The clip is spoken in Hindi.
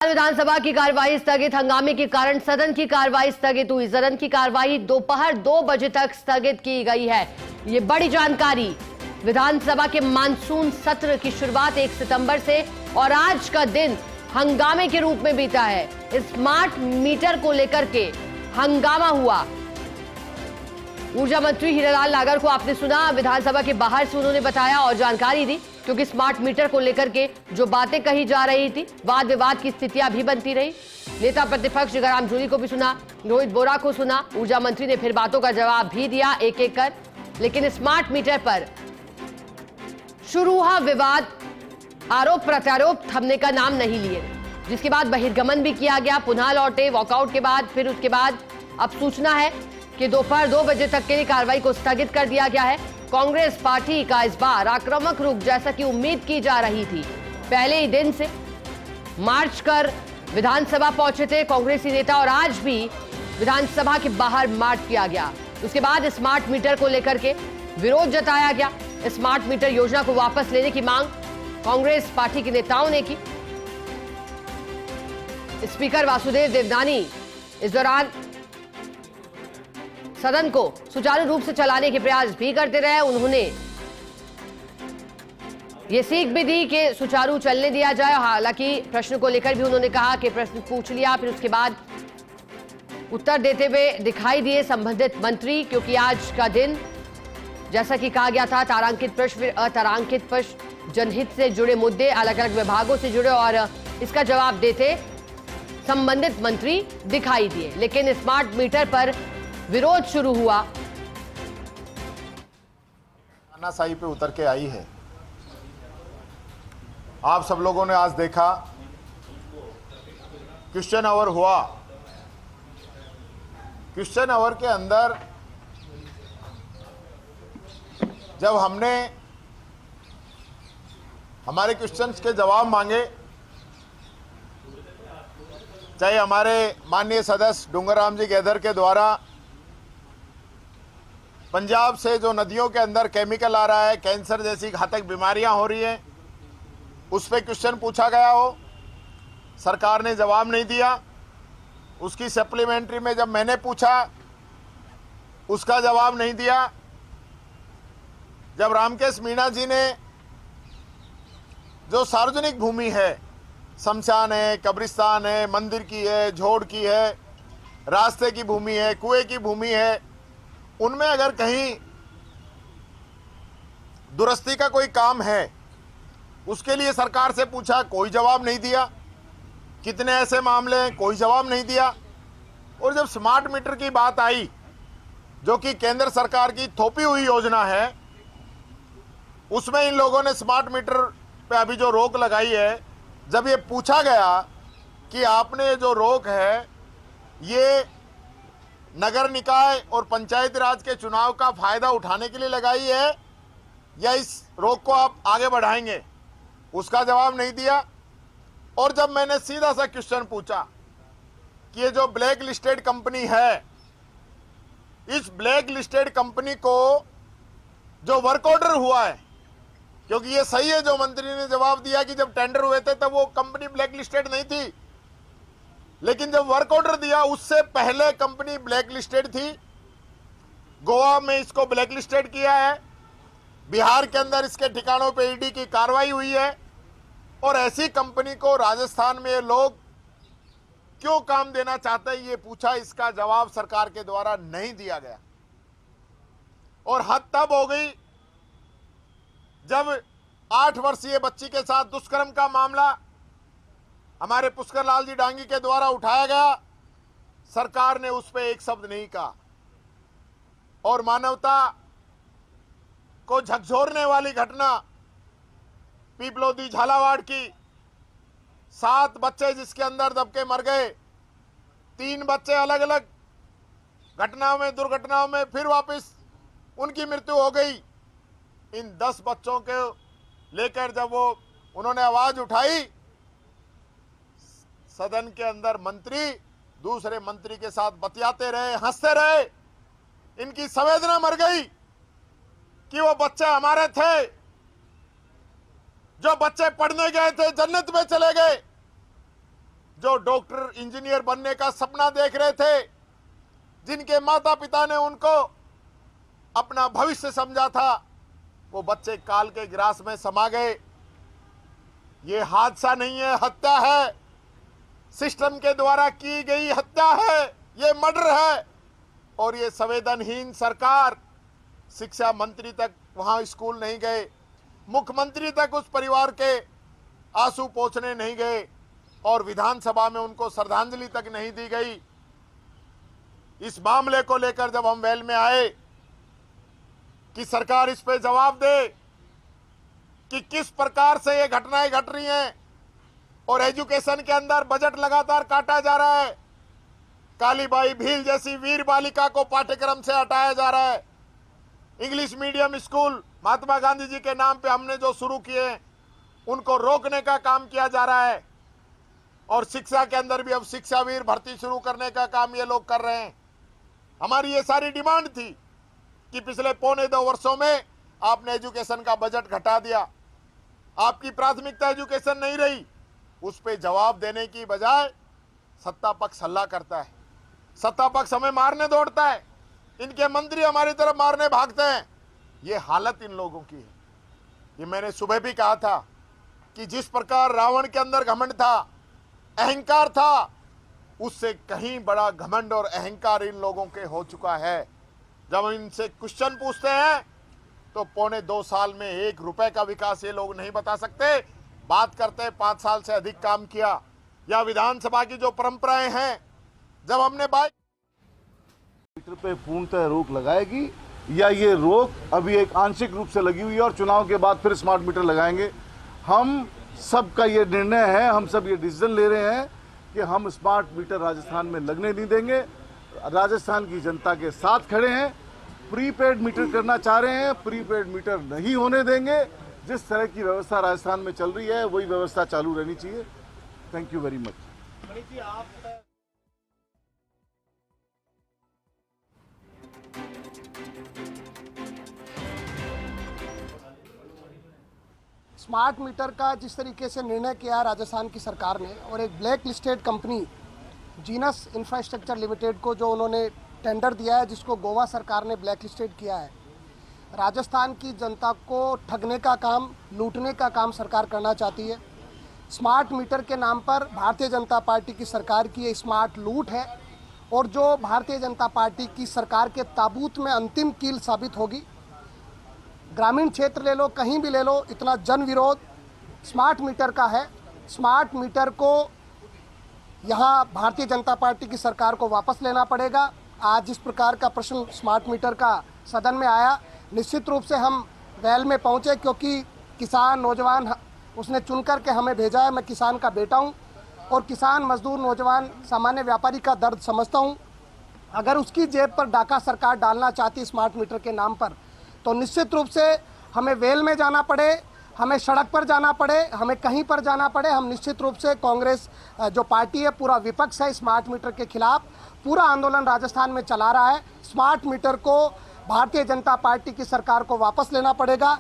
विधानसभा की कार्यवाही स्थगित। हंगामे के कारण सदन की कार्यवाही स्थगित हुई। सदन की कार्यवाही दोपहर 2 बजे तक स्थगित की गई है। ये बड़ी जानकारी। विधानसभा के मानसून सत्र की शुरुआत 1 सितंबर से और आज का दिन हंगामे के रूप में बीता है। स्मार्ट मीटर को लेकर के हंगामा हुआ। ऊर्जा मंत्री हीरालाल नागर को आपने सुना, विधानसभा के बाहर से उन्होंने बताया और जानकारी दी, क्योंकि स्मार्ट मीटर को लेकर के जो बातें कही जा रही थी, वाद विवाद की स्थितियां भी बनती रही। नेता प्रतिपक्ष जगराम जूली को भी सुना, रोहित बोरा को सुना। ऊर्जा मंत्री ने फिर बातों का जवाब भी दिया एक एक कर। लेकिन स्मार्ट मीटर पर शुरू हुआ विवाद, आरोप प्रत्यारोप थमने का नाम नहीं लिए, जिसके बाद बहिर्गमन भी किया गया। पुनः लौटे वॉकआउट के बाद। फिर उसके बाद अब सूचना है कि दोपहर 2 बजे तक के लिए कार्रवाई को स्थगित कर दिया गया है। कांग्रेस पार्टी का इस बार आक्रामक रुख, जैसा कि उम्मीद की जा रही थी, पहले ही दिन से मार्च कर विधानसभा पहुंचे थे कांग्रेसी नेता और आज भी विधानसभा के बाहर मार्च किया गया। उसके बाद स्मार्ट मीटर को लेकर के विरोध जताया गया। स्मार्ट मीटर योजना को वापस लेने की मांग कांग्रेस पार्टी के नेताओं ने की। स्पीकर वासुदेव देवनानी इस दौरान सदन को सुचारू रूप से चलाने के प्रयास भी करते रहे। उन्होंने ये सीख भी दी कि सुचारू चलने दिया जाए। हालांकि प्रश्न को लेकर भी उन्होंने कहा कि प्रश्न पूछ लिया, फिर उसके बाद उत्तर देते हुए दिखाई दिए संबंधित मंत्री, क्योंकि आज का दिन जैसा कि कहा गया था, तारांकित प्रश्न, अतारांकित प्रश्न, जनहित से जुड़े मुद्दे, अलग अलग विभागों से जुड़े, और इसका जवाब देते संबंधित मंत्री दिखाई दिए। लेकिन स्मार्ट मीटर पर विरोध शुरू हुआ। तानाशाही पे उतर के आई है। आप सब लोगों ने आज देखा, क्वेश्चन आवर हुआ। क्वेश्चन आवर के अंदर जब हमने हमारे क्वेश्चंस के जवाब मांगे, चाहे हमारे माननीय सदस्य डूंगरराम जी गैदर के द्वारा पंजाब से जो नदियों के अंदर केमिकल आ रहा है, कैंसर जैसी घातक बीमारियां हो रही हैं, उस पर क्वेश्चन पूछा गया हो, सरकार ने जवाब नहीं दिया। उसकी सप्लीमेंट्री में जब मैंने पूछा, उसका जवाब नहीं दिया। जब रामकेश मीणा जी ने जो सार्वजनिक भूमि है, शमशान है, कब्रिस्तान है, मंदिर की है, झोड़ की है, रास्ते की भूमि है, कुएं की भूमि है, उनमें अगर कहीं दुरुस्ती का कोई काम है, उसके लिए सरकार से पूछा, कोई जवाब नहीं दिया। कितने ऐसे मामले हैं, कोई जवाब नहीं दिया। और जब स्मार्ट मीटर की बात आई, जो कि केंद्र सरकार की थोपी हुई योजना है, उसमें इन लोगों ने स्मार्ट मीटर पे अभी जो रोक लगाई है, जब ये पूछा गया कि आपने जो रोक है ये नगर निकाय और पंचायती राज के चुनाव का फायदा उठाने के लिए लगाई है या इस रोक को आप आगे बढ़ाएंगे, उसका जवाब नहीं दिया। और जब मैंने सीधा सा क्वेश्चन पूछा कि ये जो ब्लैक लिस्टेड कंपनी है, इस ब्लैक लिस्टेड कंपनी को जो वर्क ऑर्डर हुआ है, क्योंकि ये सही है जो मंत्री ने जवाब दिया कि जब टेंडर हुए थे तब वो कंपनी ब्लैक लिस्टेड नहीं थी, लेकिन जब वर्क ऑर्डर दिया उससे पहले कंपनी ब्लैक लिस्टेड थी। गोवा में इसको ब्लैक लिस्टेड किया है, बिहार के अंदर इसके ठिकानों पे ईडी की कार्रवाई हुई है, और ऐसी कंपनी को राजस्थान में ये लोग क्यों काम देना चाहते हैं, ये पूछा। इसका जवाब सरकार के द्वारा नहीं दिया गया। और हद तब हो गई जब 8 वर्षीय बच्ची के साथ दुष्कर्म का मामला हमारे पुष्कर लाल जी डांगी के द्वारा उठाया गया, सरकार ने उस पर एक शब्द नहीं कहा। और मानवता को झकझोरने वाली घटना पीपलोदी झालावाड़ की, 7 बच्चे जिसके अंदर दबके मर गए, 3 बच्चे अलग अलग घटनाओं में, दुर्घटनाओं में फिर वापस उनकी मृत्यु हो गई। इन 10 बच्चों के लेकर जब उन्होंने आवाज उठाई, सदन के अंदर मंत्री दूसरे मंत्री के साथ बतियाते रहे, हंसते रहे। इनकी संवेदना मर गई कि वो बच्चे हमारे थे, जो बच्चे पढ़ने गए थे जन्नत में चले गए, जो डॉक्टर इंजीनियर बनने का सपना देख रहे थे, जिनके माता पिता ने उनको अपना भविष्य समझा था, वो बच्चे काल के ग्रास में समा गए। ये हादसा नहीं है, हत्या है, सिस्टम के द्वारा की गई हत्या है, ये मर्डर है। और ये संवेदनहीन सरकार, शिक्षा मंत्री तक वहां स्कूल नहीं गए, मुख्यमंत्री तक उस परिवार के आंसू पोंछने नहीं गए और विधानसभा में उनको श्रद्धांजलि तक नहीं दी गई। इस मामले को लेकर जब हम वेल में आए कि सरकार इस पे जवाब दे कि किस प्रकार से ये घटनाएं घट रही हैं और एजुकेशन के अंदर बजट लगातार काटा जा रहा है। कालीबाई भील जैसी वीर बालिका को पाठ्यक्रम से हटाया जा रहा है। English medium school Mahatma Gandhi ji के नाम पे हमने जो शुरू किए उनको रोकने का काम किया जा रहा है और शिक्षा के अंदर भी अब शिक्षावीर भर्ती शुरू करने का काम ये लोग कर रहे हैं। हमारी ये सारी डिमांड थी कि पिछले 1.25 वर्षों में आपने एजुकेशन का बजट घटा दिया, आपकी प्राथमिकता एजुकेशन नहीं रही। उस पे जवाब देने की बजाय सत्ता पक्ष हल्ला करता है, सत्ता पक्ष हमें मारने दौड़ता है, इनके मंत्री हमारी तरफ मारने भागते हैं। ये हालत इन लोगों की है। ये मैंने सुबह भी कहा था कि जिस प्रकार रावण के अंदर घमंड था, अहंकार था, उससे कहीं बड़ा घमंड और अहंकार इन लोगों के हो चुका है। जब हम इनसे क्वेश्चन पूछते हैं तो 1.25 साल में 1 रुपए का विकास ये लोग नहीं बता सकते। बात करते हैं 5 साल से अधिक काम किया, या विधानसभा की जो परंपराएं हैं, जब हमने बात मीटर पे पूर्णतः रोक लगाएगी या ये रोक अभी एक आंशिक रूप से लगी हुई है और चुनाव के बाद फिर स्मार्ट मीटर लगाएंगे। हम सबका ये निर्णय है, हम सब ये डिसीजन ले रहे हैं कि हम स्मार्ट मीटर राजस्थान में लगने नहीं देंगे। राजस्थान की जनता के साथ खड़े हैं। प्रीपेड मीटर करना चाह रहे हैं, प्रीपेड मीटर नहीं होने देंगे। जिस तरह की व्यवस्था राजस्थान में चल रही है वही व्यवस्था चालू रहनी चाहिए। Thank you very much. Smart meter का जिस तरीके से निर्णय किया राजस्थान की सरकार ने और एक black listed company genus infrastructure limited को जो उन्होंने टेंडर दिया है, जिसको गोवा सरकार ने ब्लैक लिस्टेड किया है, राजस्थान की जनता को ठगने का काम, लूटने का काम सरकार करना चाहती है। स्मार्ट मीटर के नाम पर भारतीय जनता पार्टी की सरकार की ये स्मार्ट लूट है और जो भारतीय जनता पार्टी की सरकार के ताबूत में अंतिम कील साबित होगी। ग्रामीण क्षेत्र ले लो, कहीं भी ले लो, इतना जन विरोध स्मार्ट मीटर का है। स्मार्ट मीटर को यहाँ भारतीय जनता पार्टी की सरकार को वापस लेना पड़ेगा। आज जिस प्रकार का प्रश्न स्मार्ट मीटर का सदन में आया, निश्चित रूप से हम वेल में पहुँचे क्योंकि किसान नौजवान उसने चुन कर के हमें भेजा है। मैं किसान का बेटा हूँ और किसान मजदूर नौजवान सामान्य व्यापारी का दर्द समझता हूँ। अगर उसकी जेब पर डाका सरकार डालना चाहती स्मार्ट मीटर के नाम पर, तो निश्चित रूप से हमें वेल में जाना पड़े, हमें सड़क पर जाना पड़े, हमें कहीं पर जाना पड़े। हम निश्चित रूप से कांग्रेस जो पार्टी है, पूरा विपक्ष है स्मार्ट मीटर के खिलाफ, पूरा आंदोलन राजस्थान में चला रहा है। स्मार्ट मीटर को भारतीय जनता पार्टी की सरकार को वापस लेना पड़ेगा।